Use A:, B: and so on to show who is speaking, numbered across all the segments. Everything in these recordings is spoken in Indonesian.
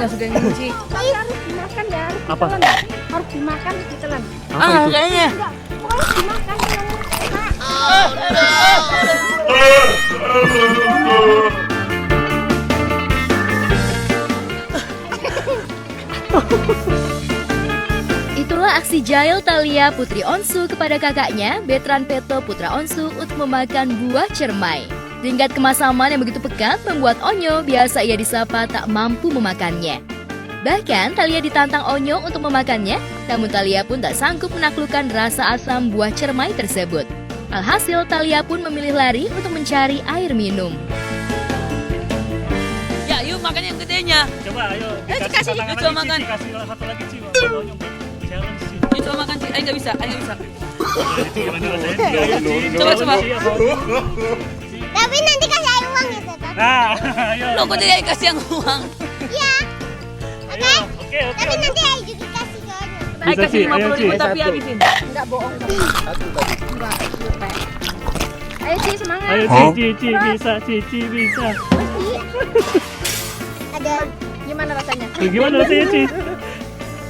A: nggak suka nyuci.
B: Harus dimakan ya, harus
C: Apa?
B: ditelan. Harus dimakan, ditelan.
C: Apa itu?
A: Kayaknya.
B: Enggak, harus dimakan.
D: Itulah aksi Jael Thalia Putri Onsu kepada kakaknya, Betran Peto Putra Onsu, untuk memakan buah cermai. Tingkat kemasaman yang begitu pekat membuat Onyo, biasa ia disapa, tak mampu memakannya. Bahkan Thalia ditantang Onyo untuk memakannya, namun Thalia pun tak sanggup menaklukkan rasa asam buah cermai tersebut. Alhasil Thalia pun memilih lari untuk mencari air minum.
A: Ya, yuk makan yang gedenya.
C: Coba ayo
A: kasih,
C: tantangan
A: coba
C: lagi,
A: makan.
C: Ci. Kasih satu lagi Ci. Challenge Ci.
A: Yuk coba makan, Ci. Nggak bisa, nggak bisa.
C: Gimana rasanya Ci? Ayo, Ci.
A: Coba.
B: Tapi nanti kasih air uang ya, Tata.
C: Nah, ayo.
A: Lo kok dia kasih yang uang?
B: Iya,
C: Ayo. Oke.
B: tapi nanti air juga kasih ke Onyo.
A: Ayo
C: Bisa,
A: kasih
C: Ci. Ayo,
A: 50.000
C: Ci.
A: tapi habisin.
B: Enggak bohong. Enggak, lupa. Ayo Ci, semangat.
C: Ayo Ci bisa, Ci bisa.
B: Ada gimana rasanya?
C: Gimana rasanya Ci?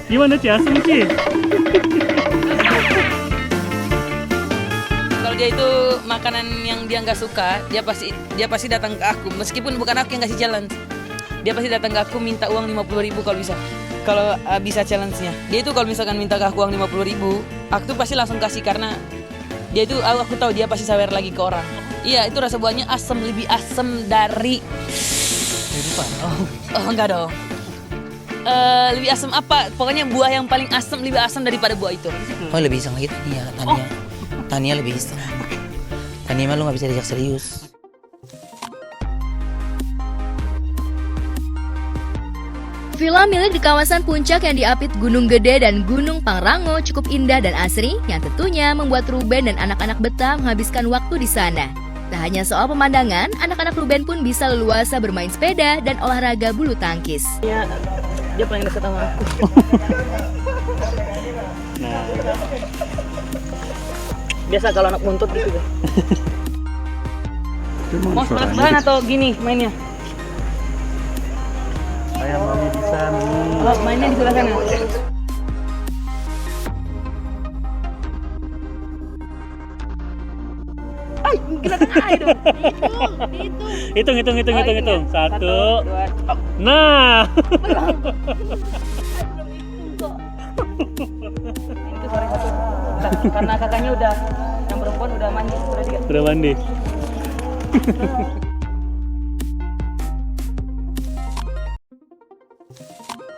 C: Gimana Ci? Asem Ci?
A: Kalau dia itu makanan yang dia nggak suka, dia pasti datang ke aku. Meskipun bukan aku yang kasih challenge, dia pasti datang ke aku minta uang 50.000 kalau bisa. Kalau bisa challenge-nya, dia itu kalau misalkan minta ke aku uang 50.000, aku tuh pasti langsung kasih karena dia itu aku tahu dia pasti sawer lagi ke orang. Iya, itu rasa buahnya asam, lebih asam dari. Oh enggak dong. Lebih asam apa? Pokoknya buah yang paling asam, lebih asam daripada buah itu.
E: Oh lebih iseng lagi Tania, Tania lebih iseng. Tania mah lu nggak bisa diajak serius.
D: Villa milik di kawasan puncak yang diapit Gunung Gede dan Gunung Pangrango cukup indah dan asri, yang tentunya membuat Ruben dan anak-anak betah menghabiskan waktu di sana. Tak hanya soal pemandangan, anak-anak Ruben pun bisa leluasa bermain sepeda dan olahraga bulu tangkis.
A: Dia paling dekat sama aku.
C: Nah,
A: Biasa kalau anak buntut gitu deh. Mau sebelah atau gini mainnya?
C: ayam mami bisa nih.
A: Oh, mainnya di sebelah sana. Ay, kelihatan air dong.
C: Hitung. Satu.
A: Dua.
C: Nah.
A: Itu suara satu. Karena kakaknya udah, yang perempuan udah mandi.
C: Udah mandi.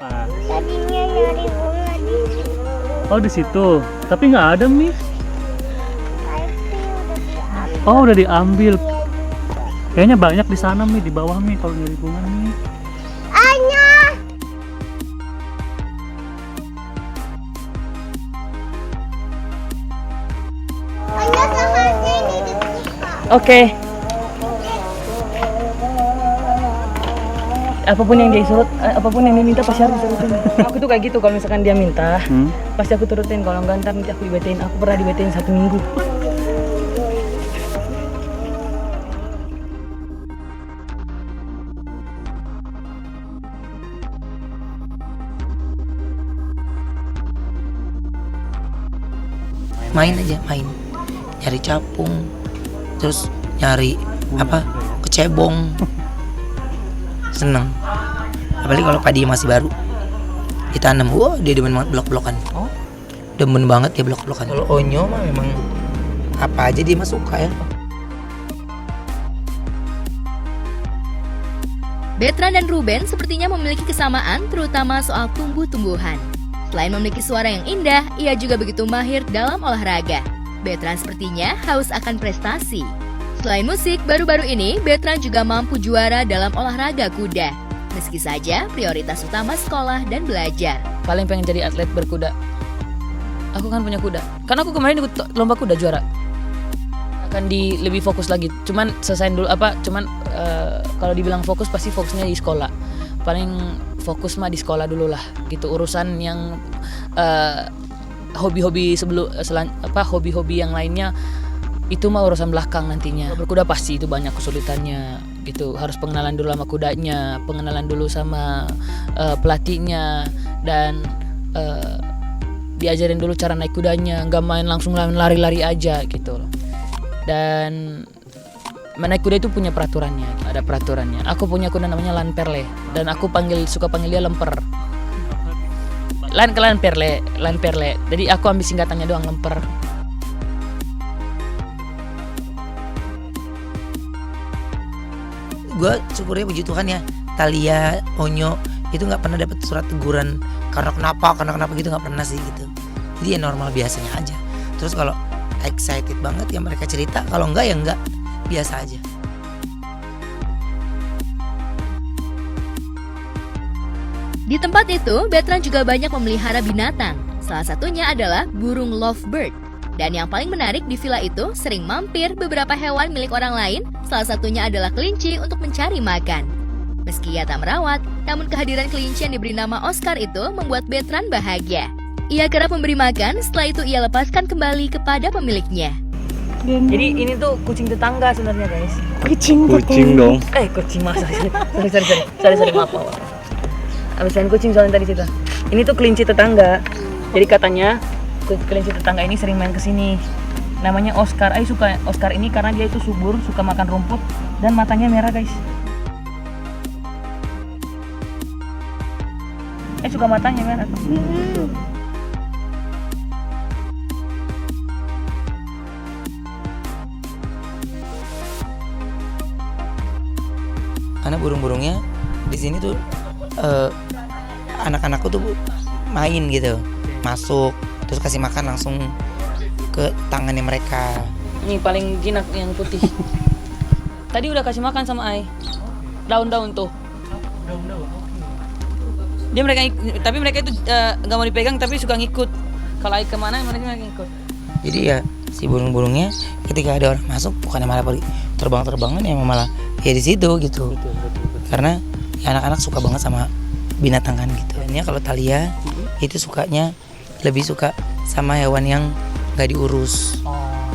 C: Nah.
B: Tadinya nyari bunga di
C: Oh di situ, tapi nggak ada Miss.
B: pasti udah diambil.
C: Oh udah diambil. Kayaknya banyak di sana Mi, di bawah Mi kalau nyari bunga Mi.
B: Anya. Anya sama ini dibuka.
A: Oke. Apapun yang dia suruh, apapun yang dia minta pasti harus diturutin. Aku tuh kayak gitu, kalau misalkan dia minta, pasti aku turutin. Kalau enggak ntar nanti aku dibetain. Aku pernah dibetain 1 minggu.
E: Main aja, main. Nyari capung, terus nyari apa? Kecebong. Seneng. Apalagi kalau padi masih baru ditanam, wah dia demen banget blok-blokan.
A: Oh.
E: Demen banget dia blok-blokan. Kalau Onyo mah memang apa aja dia mah suka ya.
D: Betran dan Ruben sepertinya memiliki kesamaan terutama soal tumbuh-tumbuhan. Selain memiliki suara yang indah, ia juga begitu mahir dalam olahraga. Betran sepertinya haus akan prestasi. Selain musik, baru-baru ini Betran juga mampu juara dalam olahraga kuda. Meski saja prioritas utama sekolah dan belajar.
A: Paling pengen jadi atlet berkuda. Aku kan punya kuda. Karena aku kemarin ikut lomba kuda juara. Akan lebih fokus lagi. Cuman selesain dulu kalau dibilang fokus pasti fokusnya di sekolah. Paling fokus mah di sekolah dulu lah. Gitu urusan yang hobi-hobi hobi-hobi yang lainnya itu mah urusan belakang nantinya. Berkuda pasti itu banyak kesulitannya gitu. Harus pengenalan dulu sama kudanya, pengenalan dulu sama pelatihnya, dan diajarin dulu cara naik kudanya, nggak main langsung lari-lari aja gitu loh. Dan menaik kuda itu punya peraturannya, ada peraturannya. Aku punya kuda namanya Lanperle, dan aku suka panggil dia lemper. Lanperle. Jadi aku ambil singkatannya doang, lemper.
E: Gue syukurnya puji Tuhan ya, Thalia, Onyo itu nggak pernah dapat surat teguran karena kenapa gitu, nggak pernah sih gitu. Jadi ya normal biasanya aja. Terus kalau excited banget ya mereka cerita, kalau enggak ya enggak, biasa aja.
D: Di tempat itu, Bertrand juga banyak memelihara binatang. Salah satunya adalah burung lovebird. Dan yang paling menarik di villa itu sering mampir beberapa hewan milik orang lain, salah satunya adalah kelinci untuk mencari makan. Meski ia tak merawat, namun kehadiran kelinci yang diberi nama Oscar itu membuat Bertrand bahagia. Ia kerap memberi makan, setelah itu ia lepaskan kembali kepada pemiliknya.
A: Jadi ini tuh kucing tetangga sebenarnya guys.
C: Kucing dong.
A: Kucing masa sih. Sorry maaf. Abisan kucing soalnya tadi situ. Ini tuh kelinci tetangga. Jadi katanya kelinci tetangga ini sering main ke sini. Namanya Oscar. Suka Oscar ini karena dia itu subur, suka makan rumput dan matanya merah guys. Suka matanya merah.
E: Karena burung-burungnya di sini tuh anak-anakku tuh main gitu, masuk terus kasih makan langsung ke tangannya mereka.
A: Ini paling jinak yang putih. Tadi udah kasih makan sama Ai. Daun-daun tuh. Dia tapi mereka itu nggak mau dipegang tapi suka ngikut. Kalau Ai kemana mereka ngikut.
E: Jadi ya si burung-burungnya ketika ada orang masuk bukannya malah pergi terbang-terbangan, ya malah ya di situ gitu. Karena ya anak-anak suka banget sama binatang kan gitu. Ini kalau Thalia itu lebih suka sama hewan yang nggak diurus.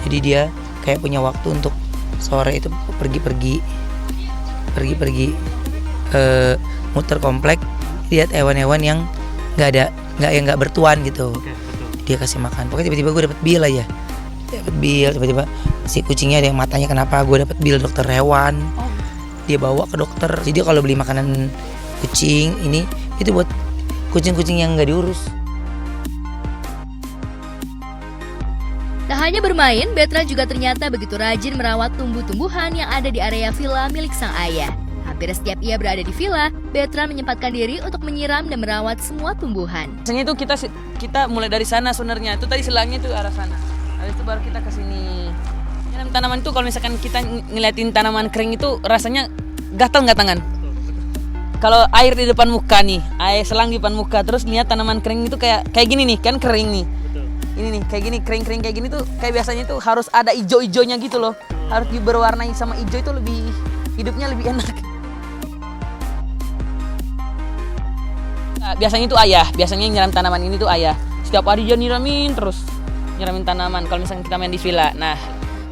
E: Jadi dia kayak punya waktu untuk sore itu pergi muter komplek, lihat hewan-hewan yang nggak bertuan gitu. Dia kasih makan. Pokoknya tiba-tiba gue dapet bil aja. Tiba-tiba si kucingnya ada yang matanya kenapa, gue dapet bil dokter hewan. Dia bawa ke dokter. Jadi kalau beli makanan kucing ini itu buat kucing-kucing yang nggak diurus.
D: Tak hanya bermain, Bertrand juga ternyata begitu rajin merawat tumbuh-tumbuhan yang ada di area villa milik sang ayah. Hampir setiap ia berada di villa, Bertrand menyempatkan diri untuk menyiram dan merawat semua tumbuhan.
A: Biasanya itu kita mulai dari sana sebenarnya. Itu tadi selangnya itu arah sana. Habis itu baru kita ke sini. Tanaman itu kalau misalkan kita ngeliatin tanaman kering itu rasanya gatal nggak tangan. Kalau air di depan muka nih, air selang di depan muka, terus lihat tanaman kering itu kayak gini nih, kan kering nih. Ini nih kayak gini, kering kayak gini tuh kayak biasanya tuh harus ada ijo-ijonya gitu loh. Harus berwarnai sama ijo itu hidupnya lebih enak. Nah, biasanya itu biasanya nyiram tanaman ini tuh ayah. Setiap hari dia nyiramin tanaman kalau misalkan kita main di villa. Nah,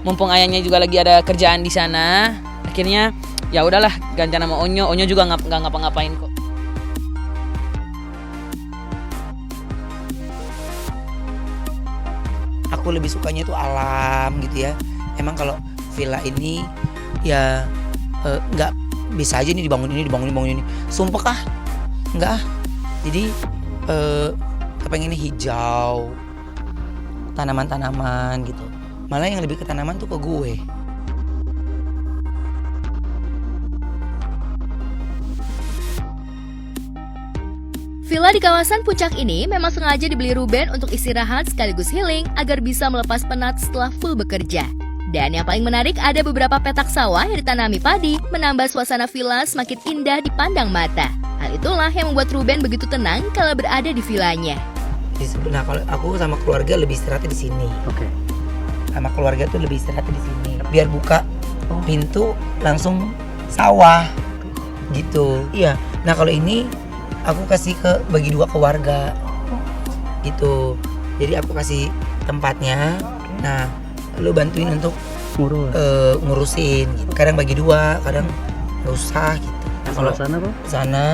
A: mumpung ayahnya juga lagi ada kerjaan di sana, akhirnya ya udahlah ganti nama Onyo. Onyo juga nggak ngapa-ngapain kok.
E: Aku lebih sukanya itu alam gitu ya. Emang kalau villa ini ya nggak bisa aja nih dibangun ini. Sumpah kah? Nggak. Jadi kepengennya hijau, tanaman-tanaman gitu. Malah yang lebih ke tanaman tuh ke gue.
D: Villa di kawasan puncak ini memang sengaja dibeli Ruben untuk istirahat sekaligus healing agar bisa melepas penat setelah full bekerja. Dan yang paling menarik ada beberapa petak sawah yang ditanami padi, menambah suasana villa semakin indah dipandang mata. Hal itulah yang membuat Ruben begitu tenang kalau berada di villanya.
E: Nah, kalau aku sama keluarga lebih istirahatnya di sini.
C: Oke.
E: Sama keluarga tuh lebih istirahatnya di sini. Biar buka pintu langsung sawah gitu. Iya. Nah, kalau ini aku kasih bagi dua ke warga gitu. Jadi aku kasih tempatnya. Nah, lu bantuin untuk
C: Ngurus.
E: ngurusin gitu. Kadang bagi 2, kadang nggak usah gitu. Nah, kalau
C: Kalau sana bro?
E: sana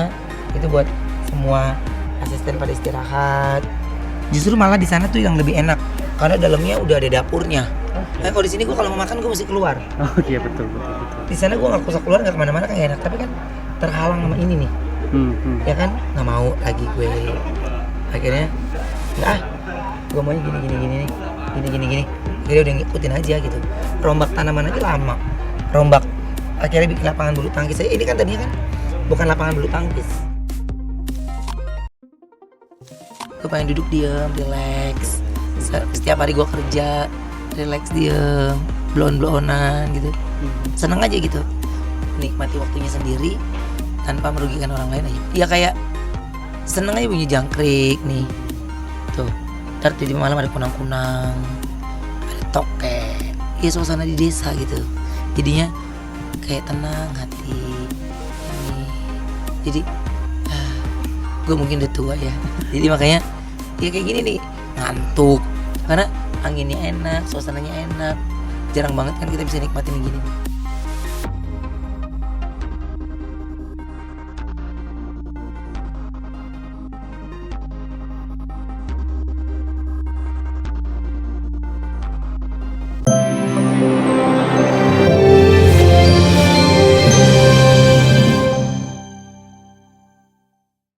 E: itu buat semua asisten pada istirahat. Justru malah di sana tuh yang lebih enak karena dalamnya udah ada dapurnya. Nah, kalau di sini gue kalau mau makan gue mesti keluar.
C: Oh iya betul.
E: Di sana gue nggak usah keluar, nggak kemana-mana kan enak. Tapi kan terhalang sama ini nih, ya kan nggak mau lagi gue. Akhirnya nggak, gue maunya gini. Akhirnya udah ngikutin aja gitu. Rombak tanaman aja lama. Rombak akhirnya bikin lapangan bulu tangkis. Ini kan tadinya kan bukan lapangan bulu tangkis. Gue pengen duduk diem, relax. Setiap hari gue kerja, relax diem, blon-blonan gitu. Seneng aja gitu, nikmati waktunya sendiri tanpa merugikan orang lain aja. Ya kayak seneng aja bunyi jangkrik nih, tuh. Ntar di malam ada kunang-kunang, ada tokek. Ya suasana di desa gitu. Jadinya kayak tenang hati. Jadi gue mungkin udah tua ya. Jadi makanya ya kayak gini nih, ngantuk karena anginnya enak, suasananya enak. Jarang banget kan kita bisa nikmatin gini nih.